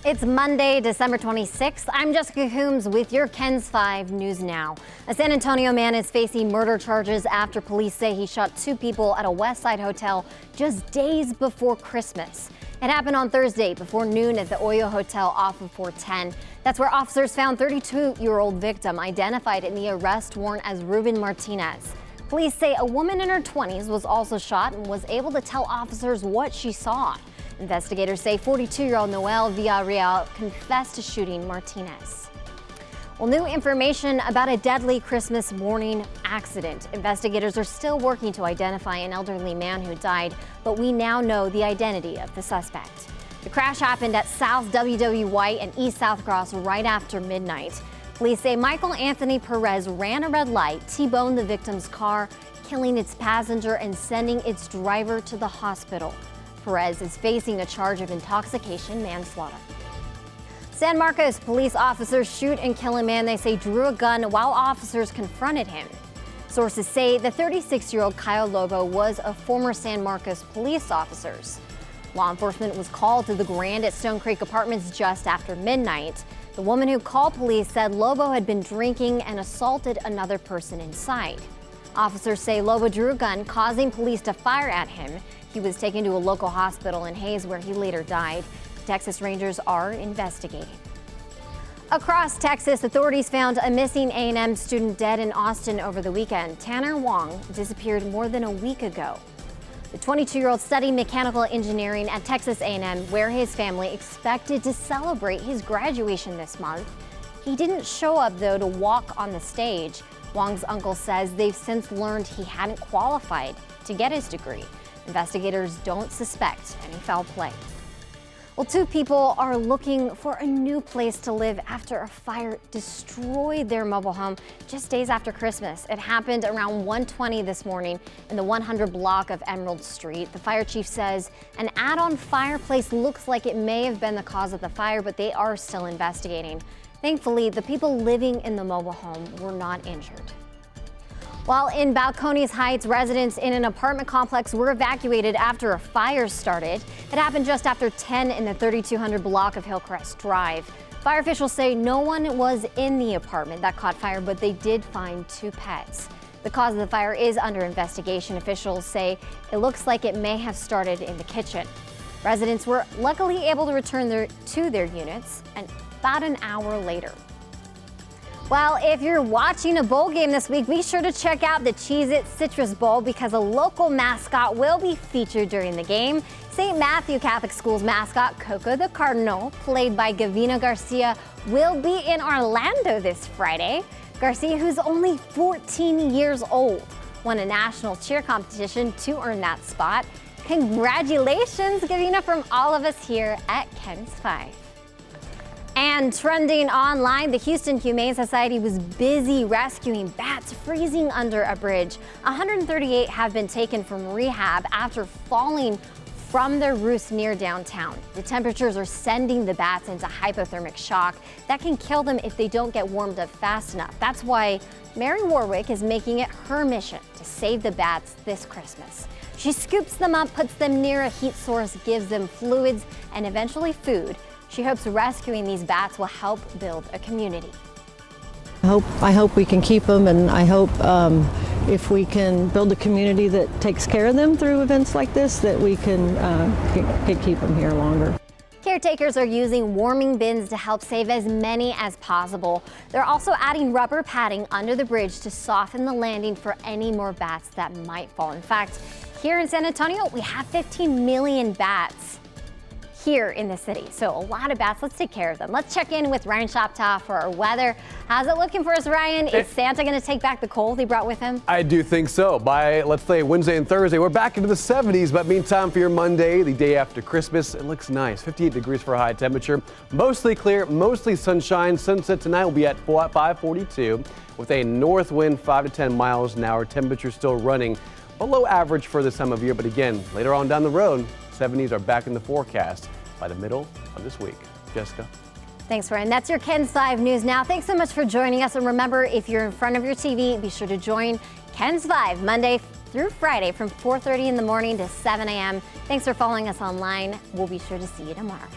It's Monday, December 26th. I'm Jessica Coombs with your KENS 5 News Now. A San Antonio man is facing murder charges after police say he shot two people at a West Side hotel just days before Christmas. It happened on Thursday before noon at the Oyo Hotel off of 410. That's where officers found 32-year-old victim identified in the arrest warrant as Ruben Martinez. Police say a woman in her 20s was also shot and was able to tell officers what she saw. Investigators say 42-year-old Noel Villarreal confessed to shooting Martinez. Well, new information about a deadly Christmas morning accident. Investigators are still working to identify an elderly man who died, but we now know the identity of the suspect. The crash happened at South W.W. White and East South Cross right after midnight. Police say Michael Anthony Perez ran a red light, T-boned the victim's car, killing its passenger and sending its driver to the hospital. Perez is facing a charge of intoxication manslaughter. San Marcos police officers shoot and kill a man they say drew a gun while officers confronted him. Sources say the 36-year-old Kyle Lobo was a former San Marcos police officer. Law enforcement was called to the Grand at Stone Creek Apartments just after midnight. The woman who called police said Lobo had been drinking and assaulted another person inside. Officers say Lobo drew a gun, causing police to fire at him. He was taken to a local hospital in Hayes, where he later died. Texas Rangers are investigating. Across Texas, authorities found a missing A&M student dead in Austin over the weekend. Tanner Wong disappeared more than a week ago. The 22-year-old studied mechanical engineering at Texas A&M, where his family expected to celebrate his graduation this month. He didn't show up, though, to walk on the stage. Wong's uncle says they've since learned he hadn't qualified to get his degree. Investigators don't suspect any foul play. Well, two people are looking for a new place to live after a fire destroyed their mobile home just days after Christmas. It happened around 1:20 this morning in the 100 block of Emerald Street. The fire chief says an add-on fireplace looks like it may have been the cause of the fire, but they are still investigating. Thankfully, the people living in the mobile home were not injured. While in Balcones Heights, residents in an apartment complex were evacuated after a fire started. It happened just after 10 in the 3200 block of Hillcrest Drive. Fire officials say no one was in the apartment that caught fire, but they did find two pets. The cause of the fire is under investigation. Officials say it looks like it may have started in the kitchen. Residents were luckily able to return to their units about an hour later. Well, if you're watching a bowl game this week, be sure to check out the Cheez-It Citrus Bowl because a local mascot will be featured during the game. St. Matthew Catholic School's mascot, Coco the Cardinal, played by Gavina Garcia, will be in Orlando this Friday. Garcia, who's only 14 years old, won a national cheer competition to earn that spot. Congratulations, Gavina, from all of us here at KENS 5. And trending online, the Houston Humane Society was busy rescuing bats freezing under a bridge. 138 have been taken from rehab after falling from their roofs near downtown. The temperatures are sending the bats into hypothermic shock that can kill them if they don't get warmed up fast enough. That's why Mary Warwick is making it her mission to save the bats this Christmas. She scoops them up, puts them near a heat source, gives them fluids and eventually food. She hopes rescuing these bats will help build a community. I hope we can keep them, and I hope if we can build a community that takes care of them through events like this, that we can keep them here longer. Caretakers are using warming bins to help save as many as possible. They're also adding rubber padding under the bridge to soften the landing for any more bats that might fall. In fact, here in San Antonio, we have 15 million bats here in the city. So a lot of bats. Let's take care of them. Let's check in with Ryan Shoptaw for our weather. How's it looking for us, Ryan? Is Santa going to take back the cold he brought with him? I do think so. By, let's say, Wednesday and Thursday, we're back into the 70s. But meantime, for your Monday, the day after Christmas, it looks nice. 58 degrees for a high temperature. Mostly clear, mostly sunshine. Sunset tonight will be at 5:42 with a north wind 5 to 10 miles an hour. Temperature still running below average for this time of year. But again, later on down the road, 70s are back in the forecast by the middle of this week. Jessica. Thanks, Ryan. That's your KENS 5 News Now. Thanks so much for joining us. And remember, if you're in front of your TV, be sure to join KENS 5 Monday through Friday from 4:30 in the morning to 7 a.m. Thanks for following us online. We'll be sure to see you tomorrow.